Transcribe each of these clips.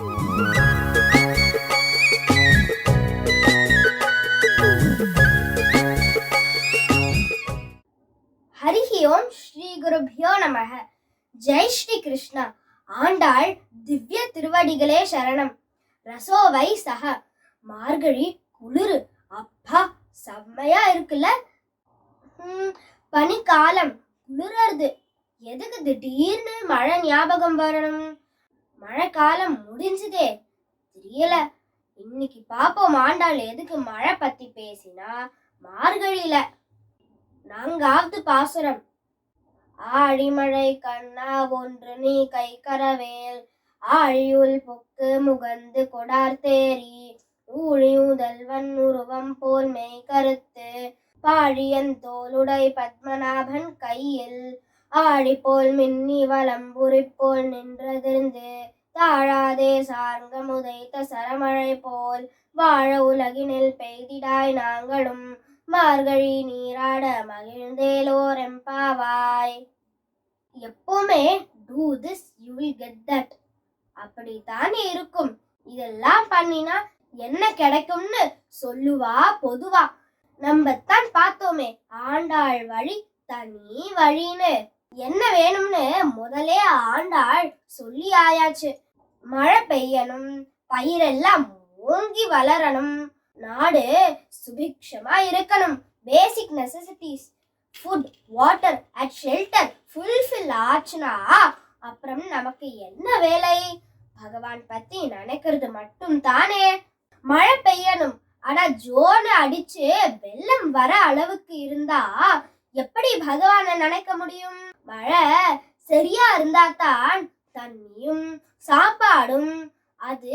ஹரிஹி ஓம் ஸ்ரீ குருபியோ நமக. ஜெய் ஸ்ரீ கிருஷ்ணா. ஆண்டாள் திவ்ய திருவடிகளே சரணம். ரசோவை சக. மார்கழி குளிரு அப்பா செம்மையா இருக்குல்ல. பனிக்காலம் குளிரது. எதுக்கு திடீர்னு மழை ஞாபகம் வரணும்? மழைக்காலம் முடிஞ்சுதே, தெரியல. இன்னைக்கு பாப்போம் ஆண்டாள் எதுக்கு மழை பத்தி பேசினா. மார்கழியில 4வது பாசுரம். ஆழிமழை கண்ணா ஒன்று நீ கை கரவேல், ஆழியுள் பொக்கு முகந்து கொடார் தேரி, ஊழியுதல்வன் உருவம் போல் மெய் கருத்து, பாழியன் தோளுடை பத்மநாபன் கையில், ஆழி போல் மின்னி வலம்புரி போல் நின்றதிர்ந்து, தாழாதே சார்ங்க முதைத்த சரமழை போல், வாழ உலகினில் பெய்திடாய் நாங்களும், மார்கழி நீராட மகிழ்ந்தேலோர் எம்பாவாய். எப்பவுமே do this you will get that, அப்படித்தானே இருக்கும். இதெல்லாம் பண்ணினா என்ன கிடைக்கும்னு சொல்லுவா பொதுவா. நம்ம தான் பார்த்தோமே ஆண்டாள் வழி தனி வழின்னு. என்ன வேணும்னு முதலே ஆண்டாள் சொல்லி ஆயாச்சு. மழை பெய்யணும், பயிரெல்லாம் ஓங்கி வளரணும், நாடு சுபிக்ஷமா இருக்கணும். Basic necessities food, water and shelter fulfil ஆச்சுனா அப்புறம் நமக்கு என்ன வேலை? பகவான் பத்தி நினைக்கிறது மட்டும் தானே. மழை பெய்யணும், ஆனா ஜோன அடிச்சு வெள்ளம் வர அளவுக்கு இருந்தா எப்படி பகவானை நினைக்க முடியும்? மழை சரியா இருந்தாதான் தண்ணியும் சாப்பாடும் அது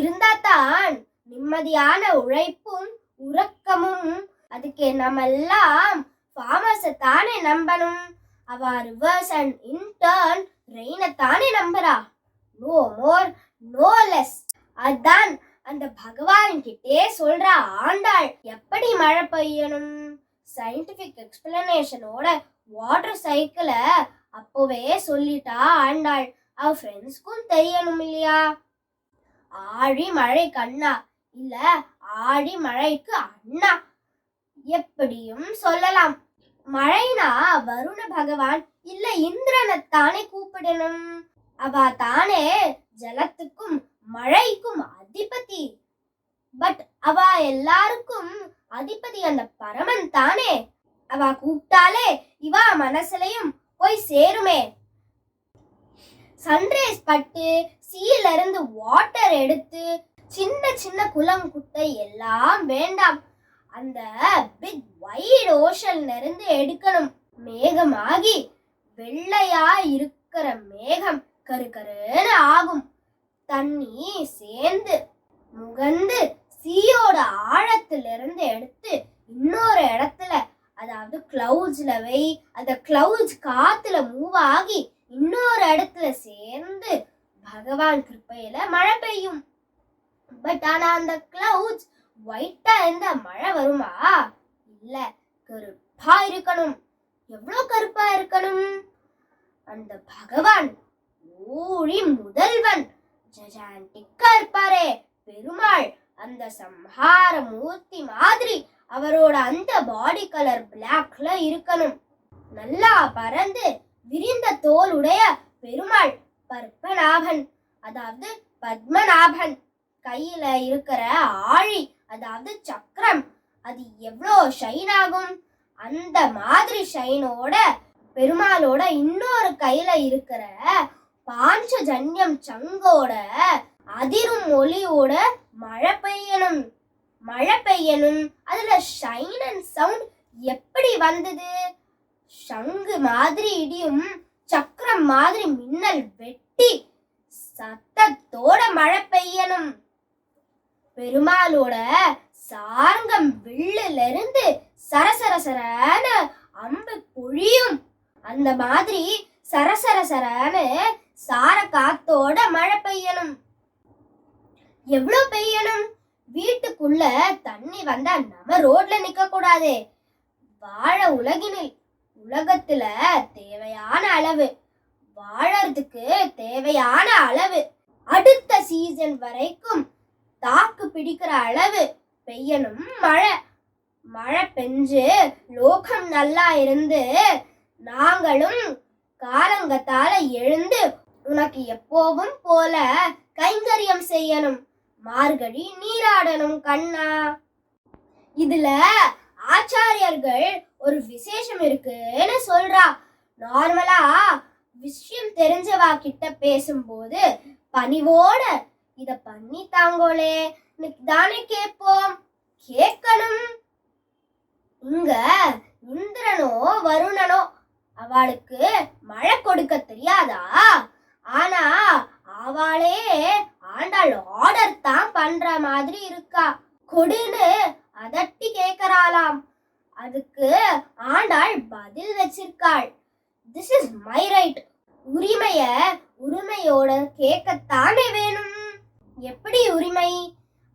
இருந்தாதான் நிம்மதியான உழைப்பும் உறக்கமும். அதுக்கு நம்ம எல்லாம் ஃபார்மர்ஸை தானே நம்பணும். அவ ரிவர்ஸ் அண்ட் இன்டர்ன் ரெயினை தானே நம்புறா. No more no less. அதான் அந்த பகவான் கிட்டே சொல்றா ஆண்டாள் எப்படி மழை பெய்யணும். சயின்டிபிக் எக்ஸ்பிளனேஷனோட வாட்டர் சைக்கிளை அப்போவே சொல்லிட்டா ஆண்டாள். அவ ஃப்ரெண்ட்ஸ்க்கும் தெரியணும் இல்லையா? ஆழி மழை கண்ணா இல்ல ஆழி மழைக்கு அண்ணா எப்படியும் சொல்லலாம். மழைனா வருண பகவான் இல்ல இந்திரனைத்தானே கூப்பிடணும். அவ தானே ஜலத்துக்கும் மழைக்கும் அதிபதி. பட் அவ எல்லாருக்கும் அதிபதி அந்த பரமன் தானே. அவ கூப்பிட்டாலே இவ மனசுலயும் போய் சேருமே. சன்ரைஸ் பட்டு சீல இருந்து வாட்டர் எடுத்து சின்ன சின்ன குளம் குட்டை எல்லாம் வேண்டாம், அந்த பிக் வைட் ஓஷன்ல இருந்து எடுக்கணும். மேகமாகி வெள்ளையா இருக்கிற மேகம் கருகருன்னு ஆகும். தண்ணி சேர்ந்து முகந்து சீயோட ஆழத்திலிருந்து எடுத்து இன்னொரு இடத்துல, அதாவது கிளவுட்ஸ்ல வை. அந்த கிளவுட்ஸ் காத்துல மூவ் ஆகி இன்னொரு இடத்துல சேர்ந்து பகவான் கிருப்பையில மழை பெய்யும். பட் ஆனா அந்த கிளவுட்ஸ் ஒயிட்டா இருந்தா மழை வருமா? இல்ல, கருப்பா இருக்கணும். எவ்வளவு கருப்பா இருக்கணும்? அந்த பகவான் ஊழி முதல்வன் ஜஜாண்டிக்கா இருப்பாரே பெருமாள், அந்த சம்ஹார மூர்த்தி மாதிரி அவரோட அந்த பாடி கலர் பிளாக்ல இருக்கணும். நல்லா பறந்து விரிந்த தோல் உடைய பெருமாள் பத்மநாபன், அதாவது பத்மநாபன். கையில இருக்கிற ஆழி, அதாவது சக்கரம், அது எவ்வளோ ஷைன் ஆகும். அந்த மாதிரி ஷைனோட பெருமாளோட இன்னொரு கையில இருக்கிற பாஞ்சஜன்யம் சங்கோட அதிரும் ஒளியோட மழை பெய்யணும். அதுல ஷைன் அண்ட் சவுண்ட் எப்படி வந்தது? சங்கு மாதிரி இடியும், சக்கரம் மாதிரி மின்னல் வெட்டி சத்தத்தோட மழை பெய்யணும். பெருமாளோட சார்ங்கம் வில்லுல இருந்து சரசரசரான அம்பு பொழியும். அந்த மாதிரி சரசரசரான சார காத்தோட மழை பெய்யணும். எவ்வளவு பெய்யணும்? வீட்டுக்குள்ள தண்ணி வந்தா நம்ம ரோட்ல நிக்க கூடாது. வாழ உலகத்துல தேவையான அளவு, வாழறதுக்கு தேவையான அளவு அடுத்த சீசன் வரைக்கும் தாக்கு பிடிக்கிற அளவு பெய்யணும் மழை. மழை பெஞ்சு லோகம் நல்லா இருந்து நாங்களும் காலங்கத்தால எழுந்து உனக்கு எப்போவும் போல கைங்கரியம் செய்யணும். மார்கழி நீராடணும் கண்ணா. இதுல ஆச்சாரியர்கள் ஒரு விசேஷம் இருக்குன்னு சொல்றா. நார்மலா விஷயம் தெரிஞ்சவா கிட்ட பேசும்போது பணிவோட இத பண்ணி தாங்கோலே தானே கேட்போம், கேட்கணும். இங்க இந்திரனோ வருணனோ அவளுக்கு மழை கொடுக்க தெரியாதா? ஆனா அவளே ஆண்டாள் ஆர்டர் தான் பண்ற மாதிரி இருக்கா. கொடுன்னு அதட்டி கேட்கறாளாம். அதுக்கு ஆண்டாள் பதில் வச்சிருக்காள், திஸ் இஸ் மை ரைட். உரிமையோட கேட்கத்தானே வேணும். எப்படி உரிமை?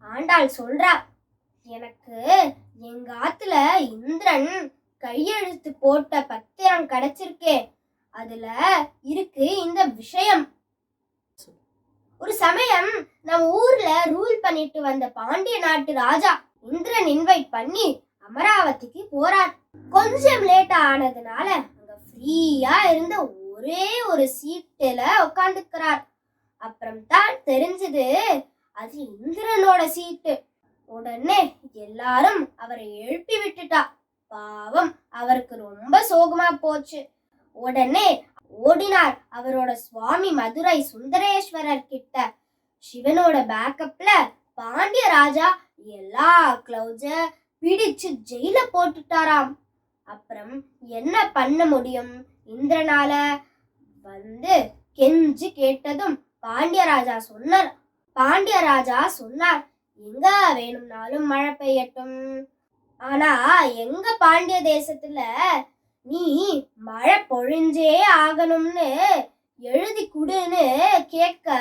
ஆண்டாள் சொல்றா, எனக்கு எங்க ஆத்துல இந்திரன் கையெழுத்து போட்ட பத்திரம் கிடைச்சிருக்கே, அதுல இருக்கு இந்த விஷயம். ஒரு சமயம் நம்ம ஊர்ல ரூல் பண்ணிட்டு வந்த பாண்டிய நாட்டு ராஜா இந்திரன் இன்வைட் பண்ணி அமராவதிக்கு போறார். கொஞ்சம் லேட்டா ஆனதுனால அங்க ஃப்ரீயா இருந்த ஒரே ஒரு சீட்டுல உட்காந்துக்கிறார். அப்புறம் தான் தெரிஞ்சது அது இந்திரனோட சீட்டு. உடனே எல்லாரும் அவரை எழுப்பி விட்டுட்டா. பாவம், அவருக்கு ரொம்ப சோகமா போச்சு. உடனே ஓடினார் அவரோட சுவாமி மதுரை சுந்தரேஸ்வரர் கிட்ட. சிவனோட பேக்கப்ல பாண்டிய ராஜா எல்லா கிளவுஸ பிடிச்சு ஜெயில போட்டுட்டாராம். அப்புறம் என்ன பண்ண முடியும் இந்திரனால? வந்து கெஞ்சி கேட்டதும் பாண்டியராஜா சொன்னார், எங்க வேணும்னாலும் மழை பெய்யட்டும், ஆனா எங்க பாண்டிய தேசத்துல நீ மழை பொழிஞ்சே ஆகணும்னு எழுதி குடுன்னு கேட்க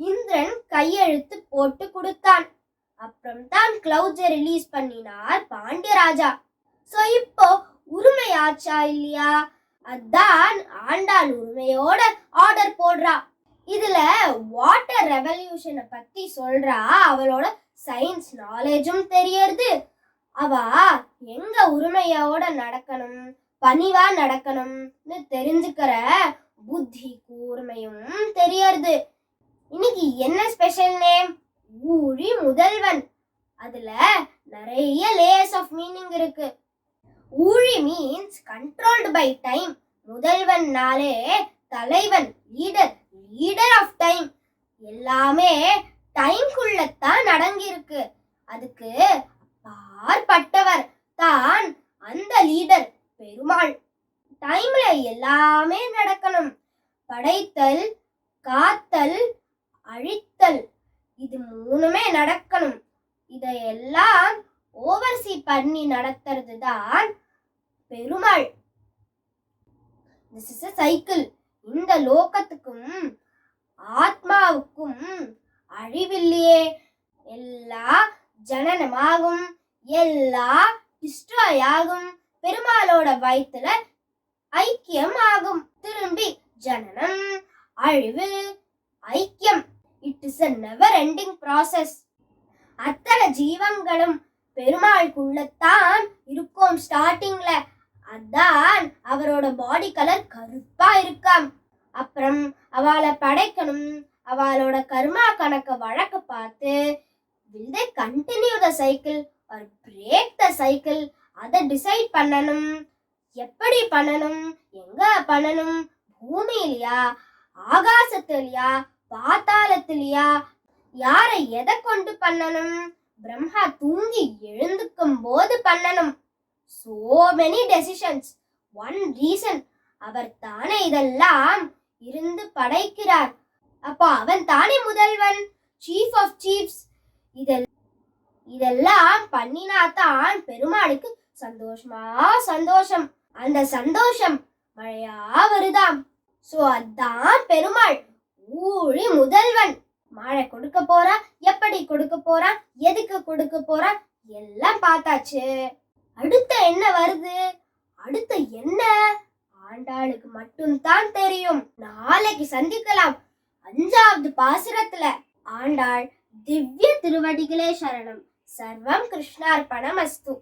இந்திரன் கையெழுத்து போட்டு கொடுத்தான். அப்புறம் தான் கிளவுட்ஸை ரிலீஸ் பண்ணினார் பாண்டியராஜா. சோ இப்போ உரிமை ஆச்சா இல்லையா? அதான் ஆண்டாள் உரிமையோட ஆர்டர் போடுறா. இதுல வாட்டர் ரெவல்யூஷனை பத்தி சொல்றா. அவளோட சயின்ஸ் நாலேஜும் தெரியறது. அவ எங்க உரிமையோட நடக்கணும், பணிவா நடக்கணும்னு தெரிஞ்சுக்கிற புத்தி கூர்மையும் தெரியறது. இன்னைக்கு என்ன ஸ்பெஷல் நேம்? ஊழி முதல்வன். அதுல நிறைய லேயர்ஸ் ஆஃப் மீனிங் இருக்கு. ஊழி மீன்ஸ் கண்ட்ரோல்டு பை டைம். முதல்வன்னாலே தலைவன், லீடர் ஆஃப் டைம். எல்லாமே டைம்குள்ளத்தான் அடங்கி இருக்கு. அதுக்கு அப்பாற்பட்டவர் தான் அந்த லீடர் பெருமாள். டைம்ல எல்லாமே நடக்கணும். படைத்தல், காத்தல், அழித்தல், இது மூணுமே நடக்கணும். இதையெல்லாம் ஓவர்சி பண்ணி நடத்துறது தான் Perumal. This is a cycle. இந்த லோகத்துக்கும் ஆத்மாவுக்கும் அழிவில்லையே. எல்லா ஜனனமாகும், எல்லா டிஸ்ட்ராய் ஆகும், பெருமாளோட வயிற்றுல ஐக்கியம் ஆகும். திரும்பி ஜனனம், அழிவு, ஐக்கியம். It is a never ending process. அத்தனை ஜீவங்களும் பெருமாளுக்குள்ளத்தான் இருக்கும் ஸ்டார்டிங்ல. அதான் அவரோட பாடி கலர் கருப்பா இருக்காம். அப்புறம் அவளை படைக்கணும். அவளோட கர்மா கணக்க வழக்க பார்த்து will they continue the cycle or break the cycle? அதை டிசைட் பண்ணணும். எப்படி பண்ணணும், எங்க பண்ணணும், பூமியிலையா, ஆகாசத்திலையா, பாத்தாளத்திலையா, யாரை எதை கொண்டு பண்ணணும்? பிரம்மா தூங்கி எழுந்துக்கும் போது பண்ணணும். So many decisions. One reason. அவர் தானே இதெல்லாம் இருந்து படைக்கிறார். அப்போ அவன் தானே முதல்வன், சீஃப் ஆஃப் சீஃப்ஸ். இதெல்லாம் பண்ணினாதான் பெருமாளுக்கு சந்தோஷம். அந்த சந்தோஷம் மழையா வருதாம். சோ அதான் பெருமாள் ஊழி முதல்வன். மழை கொடுக்க போறா, எப்படி கொடுக்க போறா, எதுக்கு கொடுக்க போறா, எல்லாம் பார்த்தாச்சு. அடுத்த என்ன வருது? அடுத்த என்ன ஆண்டாளுக்கு மட்டும் தான் தெரியும். நாளைக்கு சந்திக்கலாம். 5வது பாசுரத்துல ஆண்டாள் திவ்ய திருவடிகளே சரணம், சர்வம் கிருஷ்ணார்ப்பணமஸ்து.